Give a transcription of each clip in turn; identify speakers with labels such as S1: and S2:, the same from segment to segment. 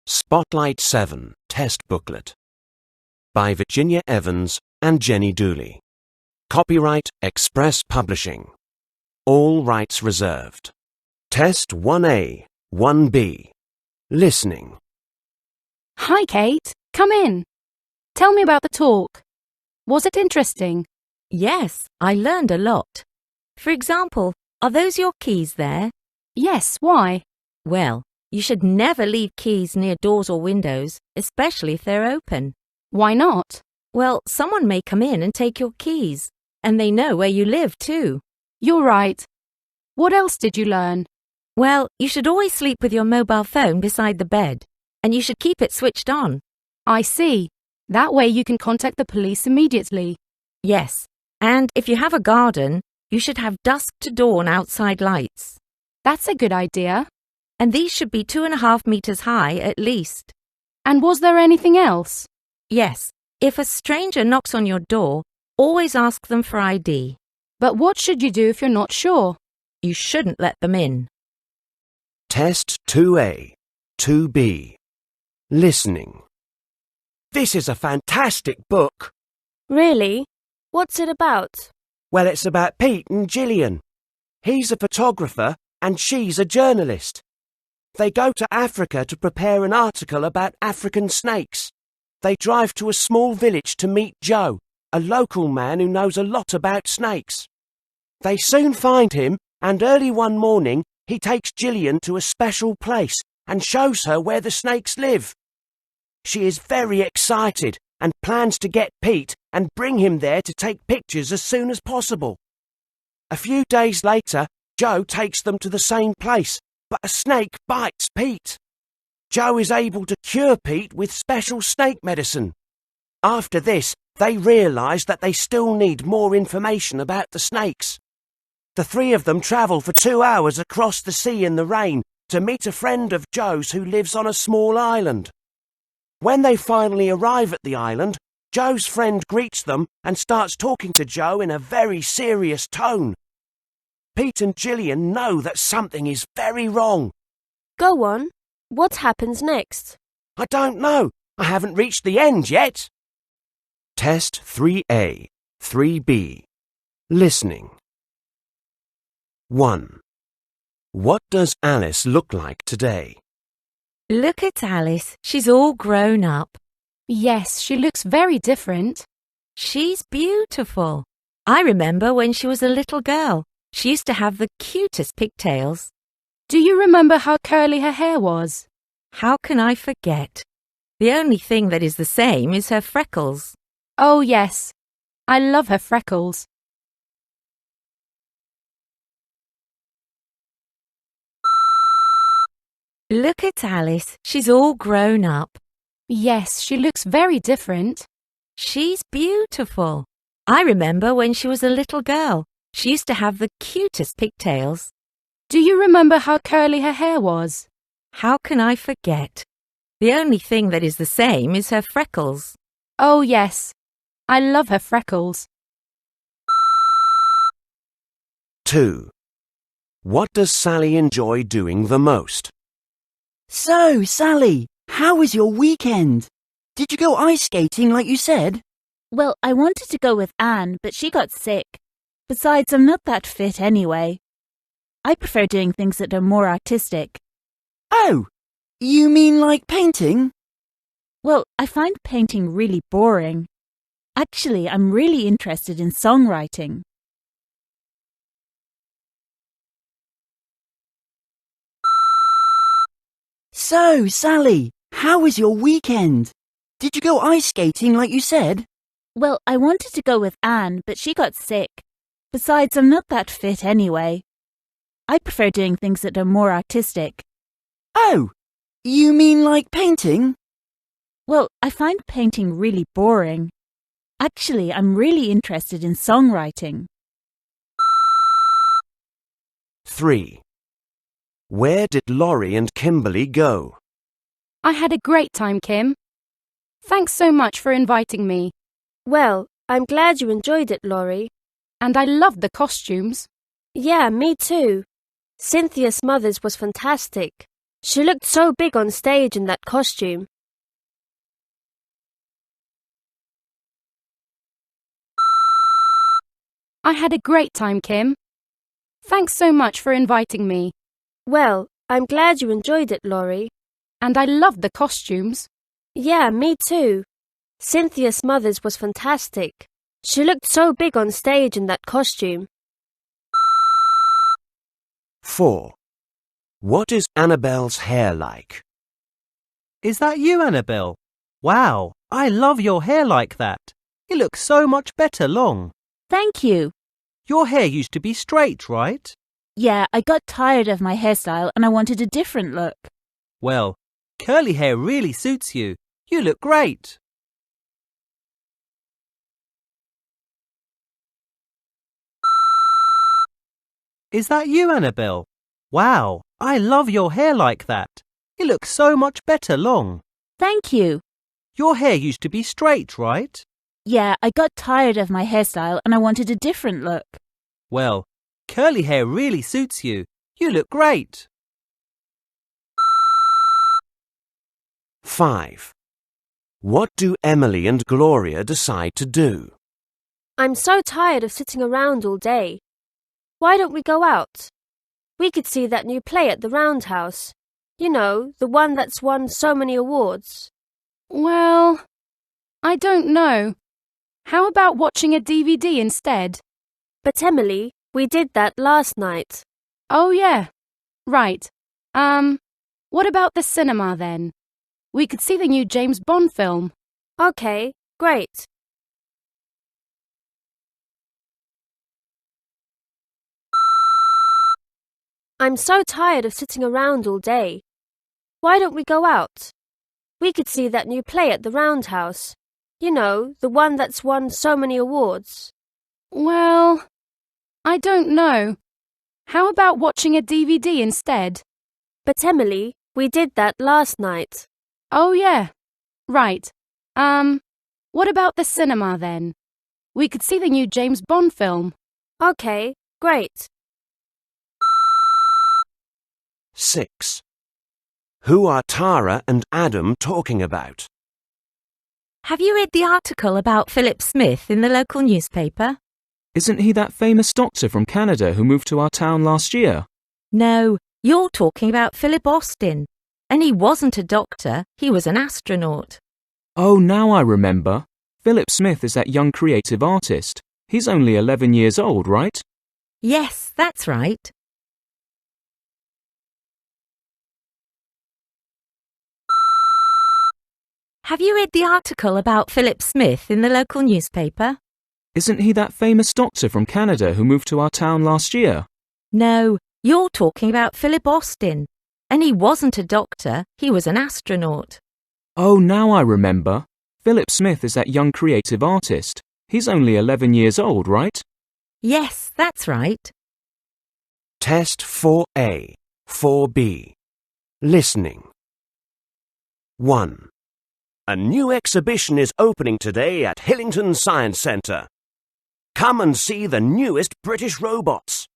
S1: Spotlight 7 Test Booklet by Virginia Evans and Jenny Dooley. Copyright Express Publishing. All rights reserved. Test 1A, 1B. Listening.
S2: Hi, Kate. Come in. Tell me about the talk. Was it interesting?
S3: Yes, I learned a lot. For example, are those your keys there?
S2: Yes, why?
S3: Well, you should never leave keys near doors or windows, especially if they're open.
S2: Why not?
S3: Well, someone may come in and take your keys, and they know where you live too.
S2: You're right. What else did you learn?
S3: Well, you should always sleep with your mobile phone beside the bed, and you should keep it switched on.
S2: I see. That way you can contact the police immediately.
S3: Yes, and if you have a garden, you should have dusk to dawn outside lights.
S2: That's a good idea.
S3: And these should be 2.5 meters high at least.
S2: And was there anything else?
S3: Yes, if a stranger knocks on your door, always ask them for ID.
S2: But what should you do if you're not sure?
S3: You shouldn't let them in.
S1: Test 2A, 2B. Listening. This is a fantastic book.
S4: Really? What's it about?
S1: Well, it's about Pete and Gillian. He's a photographer and she's a journalist. They go to Africa to prepare an article about African snakes. They drive to a small village to meet Joe, a local man who knows a lot about snakes. They soon find him, and early one morning he takes Gillian to a special place and shows her where the snakes live. She is very excited and plans to get Pete and bring him there to take pictures as soon as possible. A few days later, Joe takes them to the same place, but a snake bites Pete. Joe is able to cure Pete with special snake medicine. After this, they realise that they still need more information about the snakes. The three of them travel for 2 hours across the sea in the rain to meet a friend of Joe's who lives on a small island. When they finally arrive at the island, Joe's friend greets them and starts talking to Joe in a very serious tone. Pete and Gillian know that something is very wrong.
S4: Go on. What happens next?
S1: I don't know. I haven't reached the end yet. Test 3A, 3B. Listening. 1. What does Alice look like today?
S3: Look at Alice. She's all grown up.
S2: Yes, she looks very different.
S3: She's beautiful. I remember when she was a little girl. She used to have the cutest pigtails.
S2: Do you remember how curly her hair was?
S3: How can I forget? The only thing that is the same is her freckles.
S2: Oh, yes. I love her freckles.
S3: Look at Alice. She's all grown up.
S2: Yes, she looks very different.
S3: She's beautiful. I remember when she was a little girl. She used to have the cutest pigtails.
S2: Do you remember how curly her hair was?
S3: How can I forget? The only thing that is the same is her freckles.
S2: Oh, yes. I love her freckles.
S1: 2. What does Sally enjoy doing the most?
S5: So, Sally, how was your weekend? Did you go ice skating like you said?
S6: Well, I wanted to go with Anne, but she got sick. Besides, I'm not that fit anyway. I prefer doing things that are more artistic.
S5: Oh, you mean like painting?
S6: Well, I find painting really boring. Actually, I'm really interested in songwriting.
S5: So, Sally, how was your weekend? Did you go ice skating like you said?
S6: Well, I wanted to go with Anne, but she got sick. Besides, I'm not that fit anyway. I prefer doing things that are more artistic.
S5: Oh, you mean like painting?
S6: Well, I find painting really boring. Actually, I'm really interested in songwriting.
S1: 3. Where did Laurie and Kimberly go?
S2: I had a great time, Kim. Thanks so much for inviting me.
S4: Well, I'm glad you enjoyed it, Laurie.
S2: And I loved the costumes.
S4: Yeah, me too. Cynthia's mother's was fantastic. She looked so big on stage in that costume.
S2: I had a great time, Kim. Thanks so much for inviting me.
S4: Well, I'm glad you enjoyed it, Laurie.
S2: And I loved the costumes.
S4: Yeah, me too. Cynthia's mother's was fantastic. She looked so big on stage in that costume.
S1: 4. What is Annabelle's hair like?
S7: Is that you, Annabelle? Wow, I love your hair like that. It looks so much better long.
S6: Thank you.
S7: Your hair used to be straight, right?
S6: Yeah, I got tired of my hairstyle and I wanted a different look.
S7: Well, curly hair really suits you. You look great. Is that you, Annabelle? Wow, I love your hair like that. It looks so much better long.
S6: Thank you.
S7: Your hair used to be straight, right?
S6: Yeah, I got tired of my hairstyle and I wanted a different look.
S7: Well, curly hair really suits you. You look great.
S1: 5. What do Emily and Gloria decide to do?
S4: I'm so tired of sitting around all day. Why don't we go out? We could see that new play at the Roundhouse. You know, the one that's won so many awards.
S2: Well, I don't know. How about watching a DVD instead?
S4: But Emily, we did that last night.
S2: Oh, yeah. Right. What about the cinema then? We could see the new James Bond film.
S4: Okay, great. I'm so tired of sitting around all day. Why don't we go out? We could see that new play at the Roundhouse. You know, the one that's won so many awards.
S2: Well, I don't know. How about watching a DVD instead?
S4: But Emily, we did that last night.
S2: Oh, yeah. Right. What about the cinema then? We could see the new James Bond film.
S4: Okay, great.
S1: 6. Who are Tara and Adam talking about?
S3: Have you read the article about Philip Smith in the local newspaper?
S8: Isn't he that famous doctor from Canada who moved to our town last year?
S3: No, you're talking about Philip Austin. And he wasn't a doctor, he was an astronaut.
S8: Oh, now I remember. Philip Smith is that young creative artist. He's only 11 years old, right?
S3: Yes, that's right. Have you read the article about Philip Smith in the local newspaper?
S8: Isn't he that famous doctor from Canada who moved to our town last year?
S3: No, you're talking about Philip Austin. And he wasn't a doctor, he was an astronaut.
S8: Oh, now I remember. Philip Smith is that young creative artist. He's only 11 years old, right?
S3: Yes, that's right.
S1: Test 4A, 4B. Listening. 1. A new exhibition is opening today at Hillington Science Centre. Come and see the newest British robots.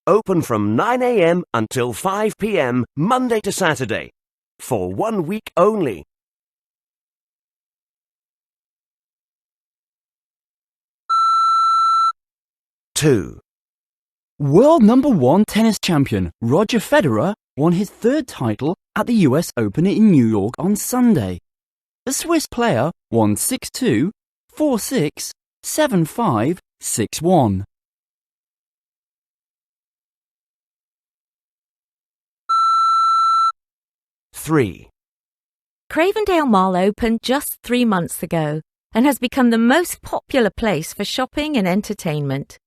S1: Open from 9 a.m. until 5 p.m. Monday to Saturday. For 1 week only. 2.
S5: World #1 tennis champion Roger Federer won his third title at the US Open in New York on Sunday. The Swiss player won 6-2, 4-6, 7-5, 6-1.
S1: 3.
S3: Cravendale Mall opened just 3 months ago and has become the most popular place for shopping and entertainment.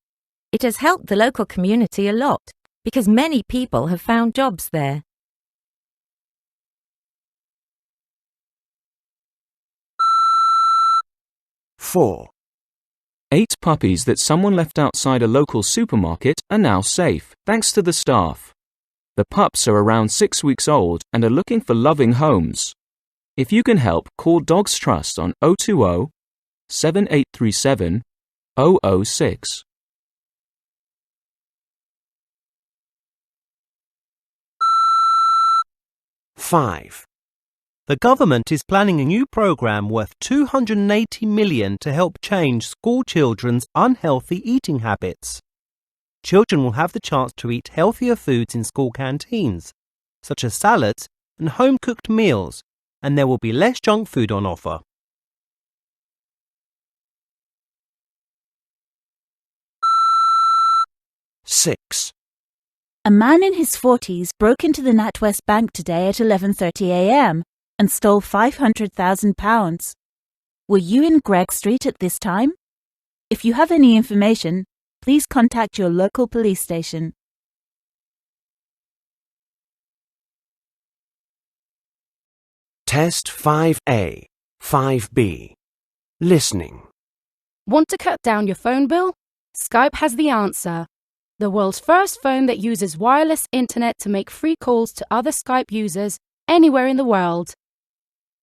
S3: It has helped the local community a lot because many people have found jobs there.
S1: 4.
S8: 8 puppies that someone left outside a local supermarket are now safe, thanks to the staff. The pups are around 6 weeks old and are looking for loving homes. If you can help, call Dogs Trust on 020 7837 006.
S1: 5.
S7: The government is planning a new program worth $280 million to help change school children's unhealthy eating habits. Children will have the chance to eat healthier foods in school canteens, such as salads and home-cooked meals, and there will be less junk food on offer.
S1: Six.
S6: A man in his 40s broke into the NatWest Bank today at 11:30 a.m. and stole £500,000. Were you in Gregg Street at this time? If you have any information, please contact your local police station.
S1: Test 5A, 5B. Listening.
S2: Want to cut down your phone bill? Skype has the answer. The world's first phone that uses wireless internet to make free calls to other Skype users anywhere in the world.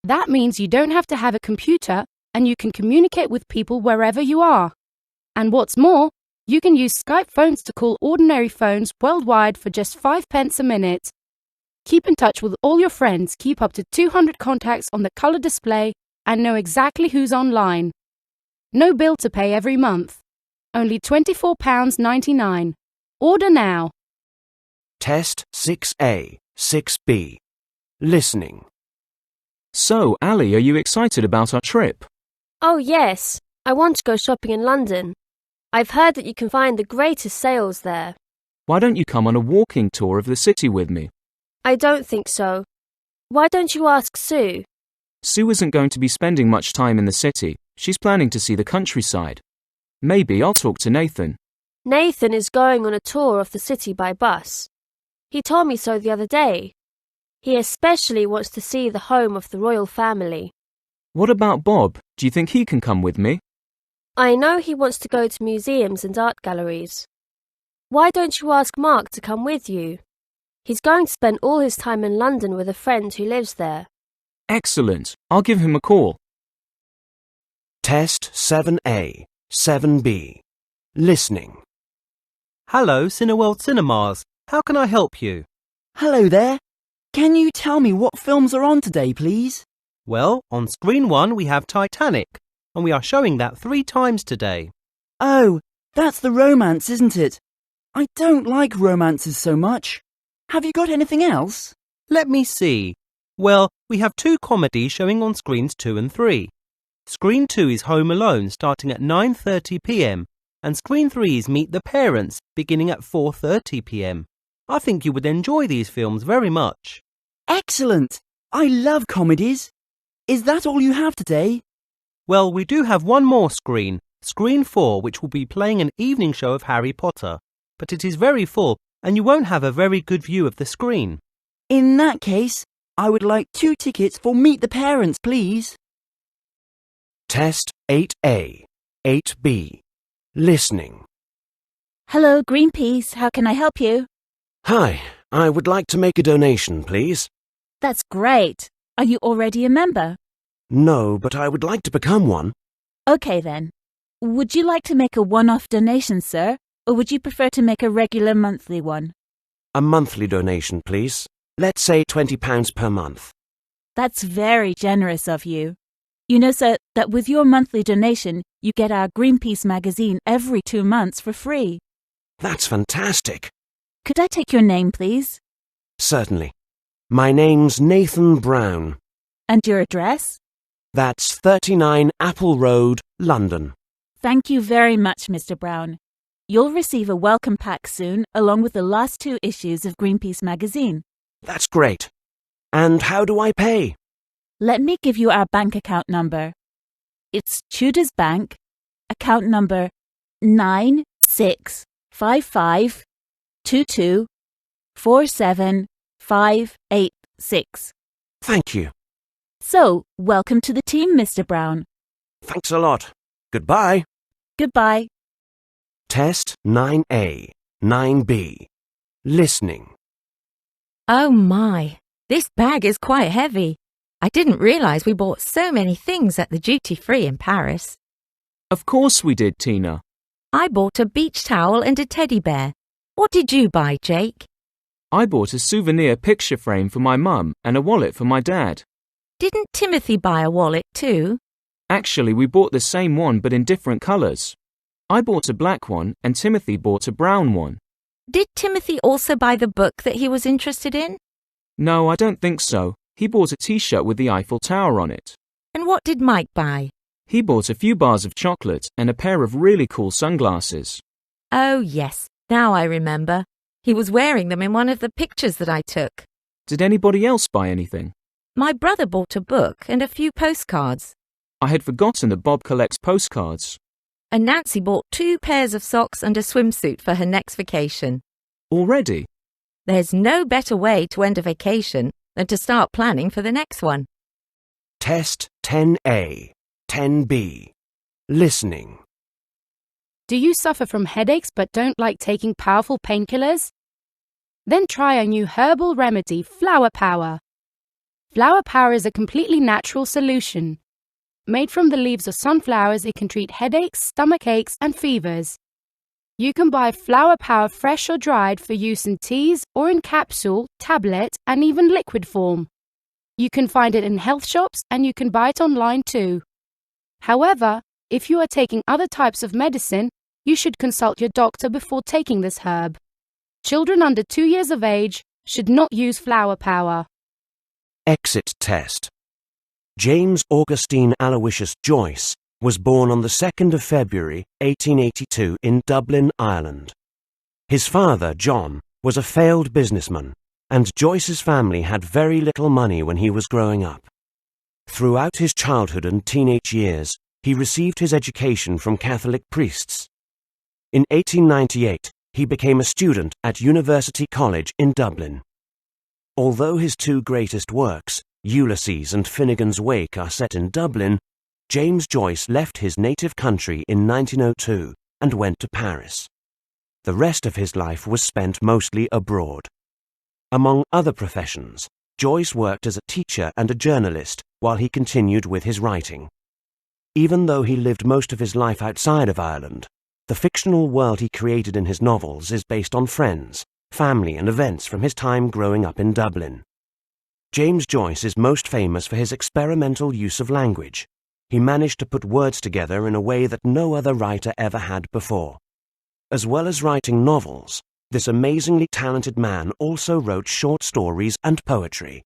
S2: That means you don't have to have a computer and you can communicate with people wherever you are. And what's more, you can use Skype phones to call ordinary phones worldwide for just 5 pence a minute. Keep in touch with all your friends, keep up to 200 contacts on the colour display, and know exactly who's online. No bill to pay every month. Only £24.99. Order now.
S1: Test 6A, 6B. Listening.
S8: So, Ali, are you excited about our trip?
S4: Oh yes, I want to go shopping in London. I've heard that you can find the greatest sales there.
S8: Why don't you come on a walking tour of the city with me?
S4: I don't think so. Why don't you ask Sue?
S8: Sue isn't going to be spending much time in the city. She's planning to see the countryside. Maybe I'll talk to Nathan.
S4: Nathan is going on a tour of the city by bus. He told me so the other day. He especially wants to see the home of the royal family.
S8: What about Bob? Do you think he can come with me?
S4: I know he wants to go to museums and art galleries. Why don't you ask Mark to come with you? He's going to spend all his time in London with a friend who lives there.
S8: Excellent. I'll give him a call.
S1: Test 7A, 7B. Listening.
S7: Hello, Cineworld Cinemas. How can I help you?
S5: Hello there. Can you tell me what films are on today, please?
S7: Well, on screen 1 we have Titanic, and we are showing that 3 times today.
S5: Oh, that's the romance, isn't it? I don't like romances so much. Have you got anything else?
S7: Let me see. Well, we have 2 comedies showing on screens 2 and 3. Screen 2 is Home Alone starting at 9:30 p.m. and screen 3 is Meet the Parents beginning at 4:30 p.m. I think you would enjoy these films very much.
S5: Excellent. I love comedies. Is that all you have today?
S7: Well, we do have one more screen, screen 4, which will be playing an evening show of Harry Potter. But it is very full and you won't have a very good view of the screen.
S5: In that case, I would like 2 tickets for Meet the Parents, please.
S1: Test 8A, 8B. Listening.
S6: Hello, Greenpeace. How can I help you?
S1: Hi, I would like to make a donation, please.
S6: That's great. Are you already a member?
S1: No, but I would like to become one.
S6: Okay then. Would you like to make a one-off donation, sir? Or would you prefer to make a regular monthly one?
S1: A monthly donation, please. Let's say £20 per month.
S6: That's very generous of you. You know, sir, that with your monthly donation, you get our Greenpeace magazine every 2 months for free.
S1: That's fantastic.
S6: Could I take your name, please?
S1: Certainly. My name's Nathan Brown.
S6: And your address?
S1: That's 39 Apple Road, London.
S6: Thank you very much, Mr. Brown. You'll receive a welcome pack soon, along with the last 2 issues of Greenpeace magazine.
S1: That's great. And how do I pay?
S6: Let me give you our bank account number. It's Tudor's Bank, account number 965522475586.
S1: Thank you.
S6: So, welcome to the team, Mr. Brown.
S1: Thanks a lot. Goodbye.
S6: Goodbye.
S1: Test 9A, 9B. Listening.
S3: Oh my, this bag is quite heavy. I didn't realise we bought so many things at the duty-free in Paris.
S8: Of course we did, Tina.
S3: I bought a beach towel and a teddy bear. What did you buy, Jake?
S8: I bought a souvenir picture frame for my mum and a wallet for my dad.
S3: Didn't Timothy buy a wallet too?
S8: Actually, we bought the same one but in different colours. I bought a black one and Timothy bought a brown one.
S3: Did Timothy also buy the book that he was interested in?
S8: No, I don't think so. He bought a t-shirt with the Eiffel Tower on it.
S3: And what did Mike buy?
S8: He bought a few bars of chocolate and a pair of really cool sunglasses.
S3: Oh, yes. Now I remember. He was wearing them in one of the pictures that I took.
S8: Did anybody else buy anything?
S3: My brother bought a book and a few postcards.
S8: I had forgotten that Bob collects postcards.
S3: And Nancy bought 2 pairs of socks and a swimsuit for her next vacation.
S8: Already?
S3: There's no better way to end a vacation than to start planning for the next one.
S1: Test 10A, 10B. Listening.
S2: Do you suffer from headaches but don't like taking powerful painkillers? Then try our new herbal remedy, Flower Power. Flower Power is a completely natural solution. Made from the leaves of sunflowers, it can treat headaches, stomach aches, and fevers. You can buy Flower Power fresh or dried for use in teas or in capsule, tablet, and even liquid form. You can find it in health shops and you can buy it online too. However, if you are taking other types of medicine, you should consult your doctor before taking this herb. Children under 2 years of age should not use Flower Power.
S1: Exit test. James Augustine Aloysius Joyce was born on the 2nd of February 1882 in Dublin, Ireland. His father, John, was a failed businessman, and Joyce's family had very little money when he was growing up. Throughout his childhood and teenage years, he received his education from Catholic priests. In 1898, he became a student at University College in Dublin. Although his 2 greatest works, Ulysses and Finnegan's Wake, are set in Dublin, James Joyce left his native country in 1902 and went to Paris. The rest of his life was spent mostly abroad. Among other professions, Joyce worked as a teacher and a journalist while he continued with his writing. Even though he lived most of his life outside of Ireland, the fictional world he created in his novels is based on friends, family, and events from his time growing up in Dublin. James Joyce is most famous for his experimental use of language. He managed to put words together in a way that no other writer ever had before. As well as writing novels, this amazingly talented man also wrote short stories and poetry.